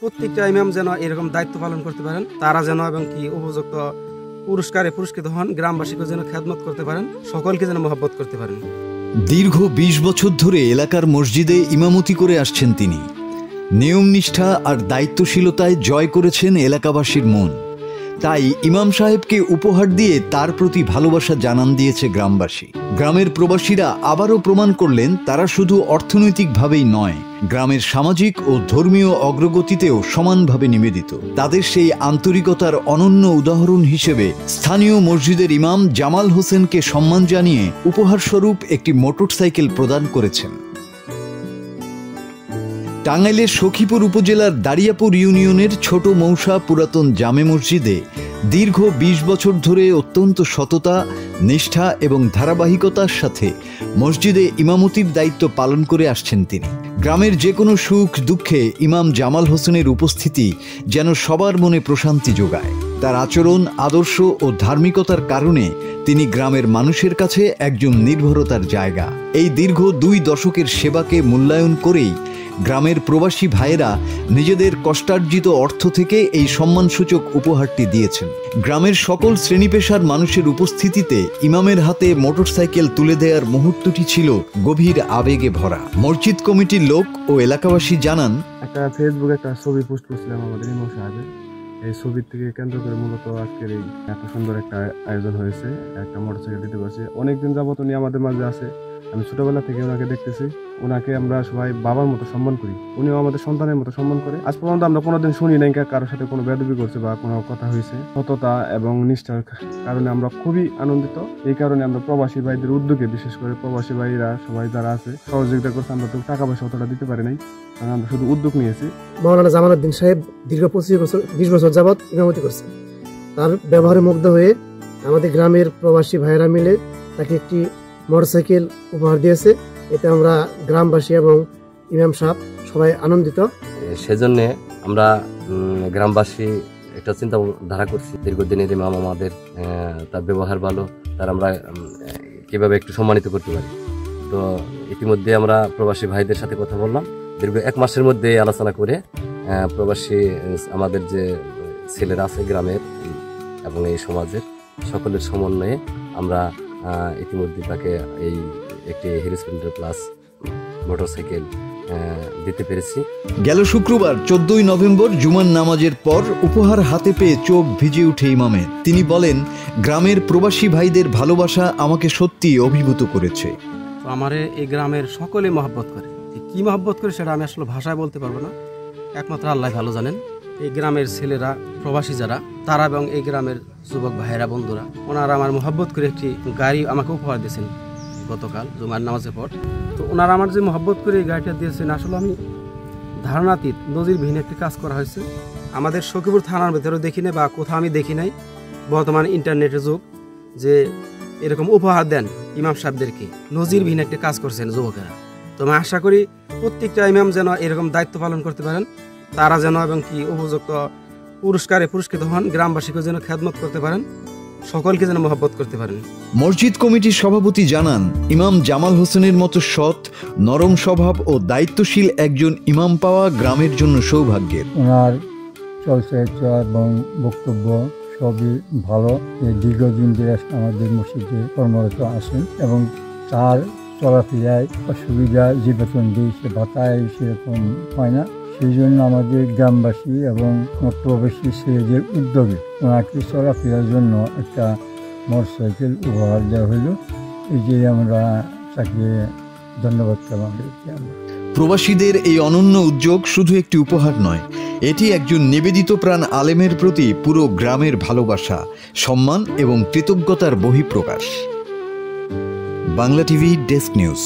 প্রত্যেকটা ইমাম যেন এরকম দায়িত্ব পালন করতে পারেন, তারা যেন এবং কি উপযুক্ত পুরস্কারে পুরস্কৃত হন, গ্রামবাসীকে যেন খেদমত করতে পারেন, সকলকে যেন মহব্বত করতে পারেন। দীর্ঘ ২০ বছর ধরে এলাকার মসজিদে ইমামতি করে আসছেন তিনি। নিয়ম নিষ্ঠা আর দায়িত্বশীলতায় জয় করেছেন এলাকাবাসীর মন। তাই ইমাম সাহেবকে উপহার দিয়ে তার প্রতি ভালোবাসা জানান দিয়েছে গ্রামবাসী। গ্রামের প্রবাসীরা আবারও প্রমাণ করলেন তারা শুধু অর্থনৈতিকভাবেই নয়, গ্রামের সামাজিক ও ধর্মীয় অগ্রগতিতেও সমানভাবে নিবেদিত। তাদের সেই আন্তরিকতার অনন্য উদাহরণ হিসেবে স্থানীয় মসজিদের ইমাম জামাল হোসেনকে সম্মান জানিয়ে উপহারস্বরূপ একটি মোটরসাইকেল প্রদান করেছেন। টাঙ্গাইলের সখীপুর উপজেলার দারিয়াপুর ইউনিয়নের ছোট মৌসা পুরাতন জামে মসজিদে দীর্ঘ ২০ বছর ধরে অত্যন্ত সততা, নিষ্ঠা এবং ধারাবাহিকতার সাথে মসজিদে ইমামতির দায়িত্ব পালন করে আসছেন তিনি। গ্রামের যে কোনো সুখ দুঃখে ইমাম জামাল হোসেনের উপস্থিতি যেন সবার মনে প্রশান্তি যোগায়। তার আচরণ, আদর্শ ও ধার্মিকতার কারণে তিনি গ্রামের মানুষের কাছে একজন নির্ভরতার জায়গা। এই দীর্ঘ ২ দশকের সেবাকে মূল্যায়ন করেই গ্রামের প্রবাসী ভাইয়েরা নিজেদের কষ্টার্জিত অর্থ থেকে এই সম্মানসূচক উপহারটি দিয়েছেন। গ্রামের সকল শ্রেণী পেশার মানুষের উপস্থিতিতে ইমামের হাতে মোটরসাইকেল তুলে দেওয়ার মুহূর্তটি ছিল গভীর আবেগে ভরা। মসজিদ কমিটির লোক ও এলাকাবাসী জানান, একটা ফেসবুকে একটা ছবি পোস্ট করছিলাম আমাদের ইমাম সাহেবের। এই ছবির থেকে কেন্দ্র করে মূলত আজকের এই এত সুন্দর একটা আয়োজন হয়েছে। একটা মোটরসাইকেল দিতে পারছে, অনেকদিন যাবত উনি আমাদের মাঝে আছে। আমি ছোটবেলা থেকে ওনাকে দেখতেছি, ওনাকে আমরা সবাই বাবার মতো সম্মান করি, উনিও আমাদের সন্তানের মতো সম্মান করে। আজ পর্যন্ত আমরা কোনোদিন শুনি নাই কারোর সাথে কোনো বেয়াদবি করছে বা কোনো কথা হয়েছে। সততা এবং নিষ্ঠার কারণে আমরা খুবই আনন্দিত। এই কারণে আমরা প্রবাসী ভাইদের উদ্যোগে, বিশেষ করে প্রবাসী ভাইরা সবাই যারা আছে সহযোগিতা করছে। আমরা তো টাকা পয়সা অতটা দিতে পারি নাই, কারণ আমরা শুধু উদ্যোগ নিয়েছি। মাওলানা জামাল উদ্দিন সাহেব দীর্ঘ ২০ বছর যাবৎ ইমামতি করছে। তার ব্যবহারে মুগ্ধ হয়ে আমাদের গ্রামের প্রবাসী ভাইয়েরা মিলে তাকে একটি মোটরসাইকেল উপহার দিয়েছে। এতে আমরা গ্রামবাসী এবং ইমাম সাহেব সবাই আনন্দিত। সেজন্য আমরা গ্রামবাসী একটা চিন্তাধারা করছি, দীর্ঘদিনের ইমাম আমাদের, তার ব্যবহার ভালো, তার আমরা কিভাবে একটু সম্মানিত করতে পারি। তো ইতিমধ্যে আমরা প্রবাসী ভাইদের সাথে কথা বললাম, দীর্ঘ 1 মাসের মধ্যে আলোচনা করে প্রবাসী আমাদের যে ছেলেরা আছে গ্রামের এবং এই সমাজের সকলের সমন্বয়ে আমরা ইতিমধ্যে তাকে এই একটি হিরো স্প্লেন্ডার প্লাস মোটরসাইকেল দিতে পেরেছি। গেল শুক্রবার 14ই নভেম্বর জুমার নামাজের পর উপহার হাতে পেয়ে চোখ ভিজে উঠে ইমামের। তিনি বলেন, গ্রামের প্রবাসী ভাইদের ভালোবাসা আমাকে সত্যি অভিভূত করেছে। তো আমার এই গ্রামের সকলে মহব্বত করে, কি মহব্বত করে সেটা আমি আসলে ভাষায় বলতে পারবো না, একমাত্র আল্লাহ ভালো জানেন। এই গ্রামের ছেলেরা, প্রবাসী যারা, তারা এবং এই গ্রামের যুবক ভাইয়েরা, বন্ধুরা, ওনারা আমার মহব্বত করে একটি গাড়ি আমাকে উপহার দিয়েছেন গতকাল জুমার নামাজের পর। তো ওনারা আমার যে মহব্বত করে এই গাড়িটা দিয়েছেন, আসলে আমি ধারণাতীত, নজিরবিহীন একটি কাজ করা হয়েছে। আমাদের সখীপুর থানার ভেতরেও দেখি নাই বা কোথাও আমি দেখি নাই বর্তমান ইন্টারনেটের যুগ যে এরকম উপহার দেন ইমাম সাহেবদেরকে। নজিরবিহীন একটি কাজ করছেন যুবকেরা। তো আমি আশা করি প্রত্যেকটা ইমাম যেন এরকম দায়িত্ব পালন করতে পারেন, তারা যেন এবং কি উপযুক্ত পুরস্কারে পুরস্কৃত হন, গ্রামবাসীকে যেন খেদমত করতে পারেন, সকলকে যেন মহব্বত করতে পারেন। মসজিদ কমিটির সভাপতি জানান, ইমাম জামাল হোসেনের মতো সৎ, নরম স্বভাব ও দায়িত্বশীল একজন ইমাম পাওয়া গ্রামের জন্য সৌভাগ্যের। ওনার চলচ্চিত্র এবং বক্তব্য সবই ভালো। দীর্ঘদিন ধরে আমাদের মসজিদে কর্মরত আছেন এবং তার চলাফেরায় অসুবিধা যে বেতন দিই সে ভাতায় সেরকম হয় না। সেই জন্য আমাদের গ্রামবাসী এবং প্রবাসী ছেলেদের উদ্যোগে ওনাকে চলাফেরার জন্য একটা মোটরসাইকেল উপহার দেওয়া হইল। এই যে আমরা তাকে ধন্যবাদ জানাই। প্রবাসীদের এই অনন্য উদ্যোগ শুধু একটি উপহার নয়, এটি একজন নিবেদিত প্রাণ আলেমের প্রতি পুরো গ্রামের ভালোবাসা, সম্মান এবং কৃতজ্ঞতার বহিঃপ্রকাশ। Bangla TV desk news.